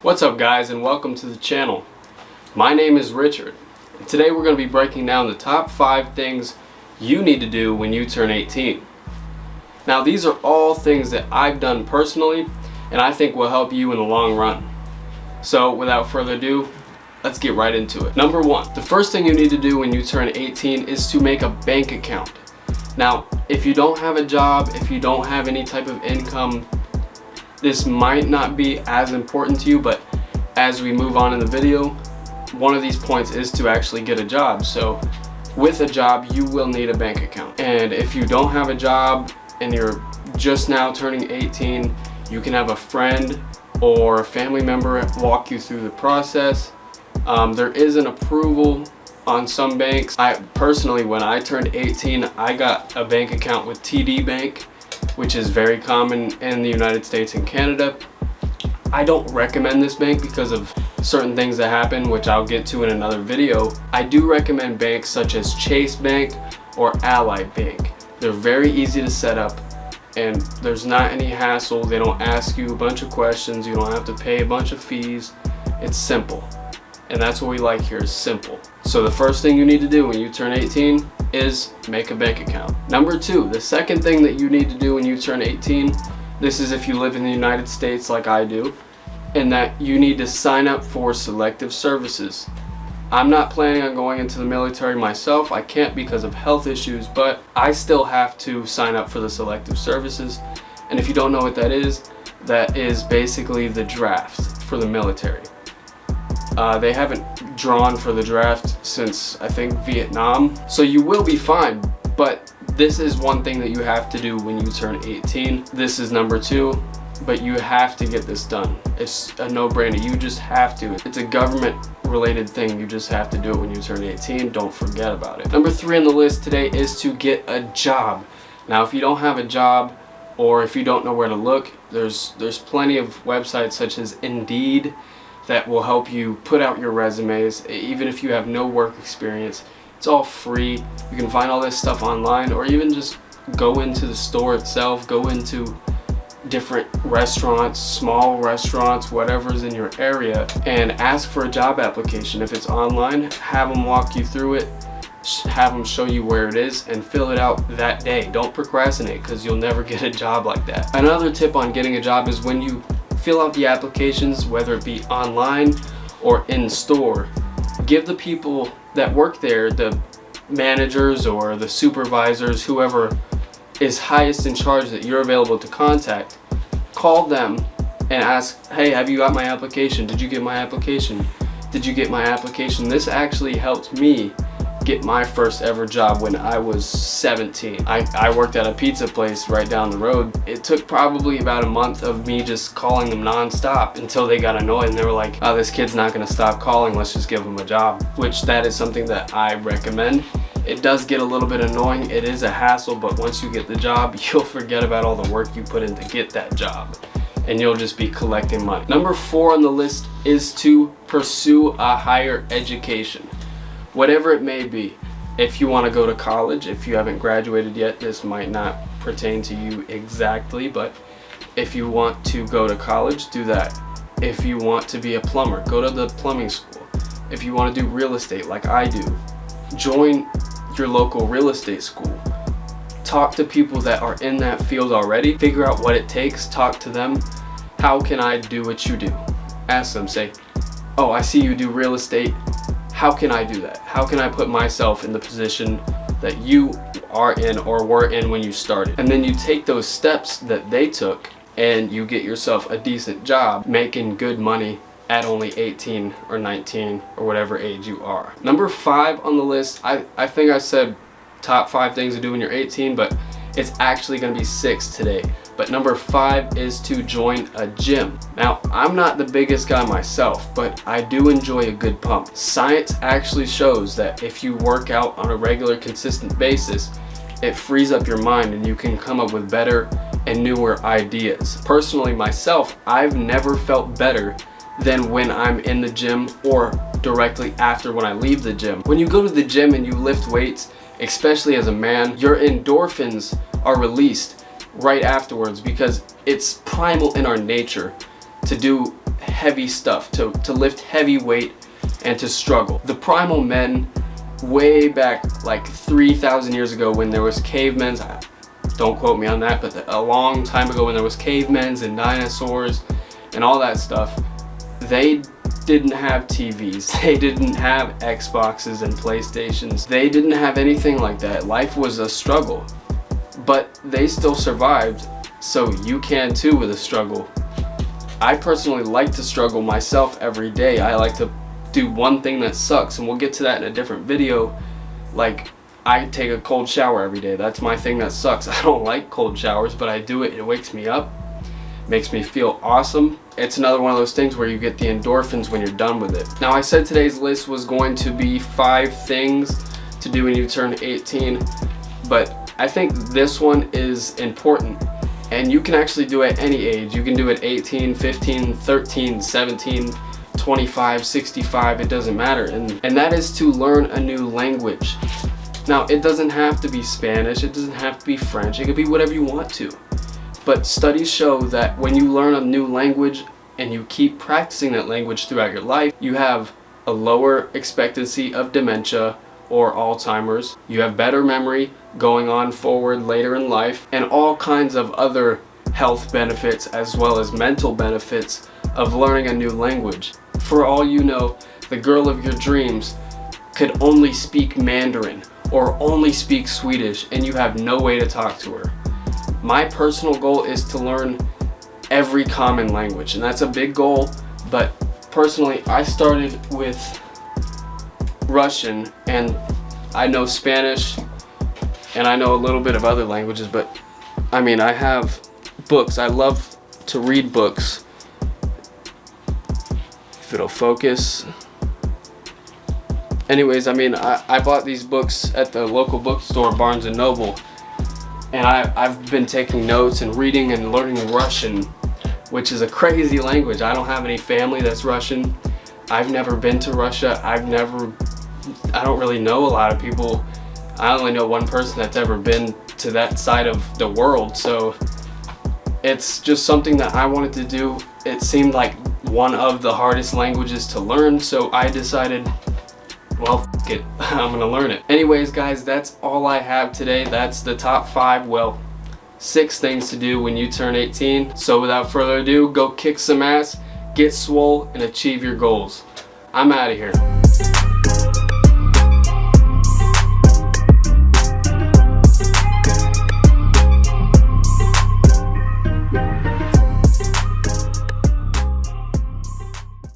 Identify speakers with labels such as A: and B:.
A: What's up guys, and welcome to the channel. My name is Richard. Today we're going to be breaking down the top 5 things you need to do when you turn 18. Now these are all things that I've done personally and I think will help you in the long run. So without further ado, let's get right into it. Number 1, the first thing you need to do when you turn 18 is to make a bank account. Now if you don't have a job, if you don't have any type of income, this might not be as important to you, but as we move on in the video, one of these points is to actually get a job. So with a job, you will need a bank account. And if you don't have a job and you're just now turning 18, you can have a friend or a family member walk you through the process. There is an approval on some banks. I personally, when I turned 18, I got a bank account with TD Bank, which is very common in the United States and Canada. I don't recommend this bank because of certain things that happen, which I'll get to in another video. I do recommend banks such as Chase Bank or Ally Bank. They're very easy to set up and there's not any hassle. They don't ask you a bunch of questions. You don't have to pay a bunch of fees. It's simple. And that's what we like here, is simple. So the first thing you need to do when you turn 18 is make a bank account. Number 2, the second thing that you need to do when you turn 18, this is if you live in the United States like I do, and that you need to sign up for Selective Services. I'm not planning on going into the military myself. I can't because of health issues, but I still have to sign up for the Selective Services. And if you don't know what that is basically the draft for the military. They haven't drawn for the draft since I think Vietnam, so you will be fine, but this is one thing that you have to do when you turn 18. This is number 2, but you have to get this done. It's a no-brainer. You just have to. It's a government related thing. You just have to do it when you turn 18. Don't forget about it. Number 3 on the list today is to get a job. Now if you don't have a job, or if you don't know where to look, there's plenty of websites such as Indeed that will help you put out your resumes. Even if you have no work experience, it's all free. You can find all this stuff online, or even just go into the store itself, go into different restaurants, small restaurants, whatever's in your area, and ask for a job application. If it's online, have them walk you through it, have them show you where it is, and fill it out that day. Don't procrastinate, because you'll never get a job like that. Another tip on getting a job is when you fill out the applications, whether it be online or in store, give the people that work there, the managers or the supervisors, whoever is highest in charge that you're available to contact, call them and ask, hey, have you got my application? Did you get my application? Did you get my application? This actually helped me get my first ever job when I was 17. I worked at a pizza place right down the road. It took probably about a month of me just calling them non-stop until they got annoyed and they were like, oh, this kid's not gonna stop calling, let's just give him a job. Which that is something that I recommend. It does get a little bit annoying, it is a hassle, but once you get the job, you'll forget about all the work you put in to get that job, and you'll just be collecting money. Number 4 on the list is to pursue a higher education. Whatever it may be. If you want to go to college, if you haven't graduated yet, this might not pertain to you exactly, but if you want to go to college, do that. If you want to be a plumber, go to the plumbing school. If you want to do real estate like I do, join your local real estate school. Talk to people that are in that field already. Figure out what it takes. Talk to them. How can I do what you do? Ask them, say, oh, I see you do real estate. How can I do that? How can I put myself in the position that you are in or were in when you started? And then you take those steps that they took and you get yourself a decent job making good money at only 18 or 19 or whatever age you are. Number 5 on the list, I think I said top 5 things to do when you're 18, but it's actually gonna be 6 today. But number 5 is to join a gym. Now, I'm not the biggest guy myself, but I do enjoy a good pump. Science actually shows that if you work out on a regular, consistent basis, it frees up your mind and you can come up with better and newer ideas. Personally, myself, I've never felt better than when I'm in the gym or directly after when I leave the gym. When you go to the gym and you lift weights, especially as a man, your endorphins are released right afterwards because it's primal in our nature to do heavy stuff, to lift heavy weight and to struggle. The primal men way back like 3,000 years ago when there was cavemen, don't quote me on that, but a long time ago when there was cavemen and dinosaurs and all that stuff, they didn't have TVs, they didn't have Xboxes and PlayStations, they didn't have anything like that. Life was a struggle, but they still survived, so you can too with a struggle. I personally like to struggle myself every day. I like to do one thing that sucks, and we'll get to that in a different video. Like, I take a cold shower every day. That's my thing that sucks. I don't like cold showers, but I do it. It wakes me up, makes me feel awesome. It's another one of those things where you get the endorphins when you're done with it. Now, I said today's list was going to be 5 things to do when you turn 18, but I think this one is important, and you can actually do it at any age. You can do it 18, 15, 13, 17, 25, 65, it doesn't matter. And that is to learn a new language. Now, it doesn't have to be Spanish, it doesn't have to be French, it could be whatever you want to. But studies show that when you learn a new language and you keep practicing that language throughout your life, you have a lower expectancy of dementia or Alzheimer's, you have better memory going on forward later in life, and all kinds of other health benefits as well as mental benefits of learning a new language. For all you know, the girl of your dreams could only speak Mandarin or only speak Swedish, and you have no way to talk to her. My personal goal is to learn every common language, and that's a big goal, but personally I started with Russian, and I know Spanish, and I know a little bit of other languages, but I mean, I have books. I love to read books. If it'll focus. Anyways, I mean, I bought these books at the local bookstore, Barnes & Noble, and I've been taking notes and reading and learning Russian, which is a crazy language. I don't have any family that's Russian. I've never been to Russia. I don't really know a lot of people. I only know one person that's ever been to that side of the world, so it's just something that I wanted to do. It seemed like one of the hardest languages to learn, so I decided, well, f it, I'm gonna learn it. Anyways, guys, that's all I have today. That's the top 5, well, 6 things to do when you turn 18. So without further ado, go kick some ass, get swole, and achieve your goals. I'm out of here.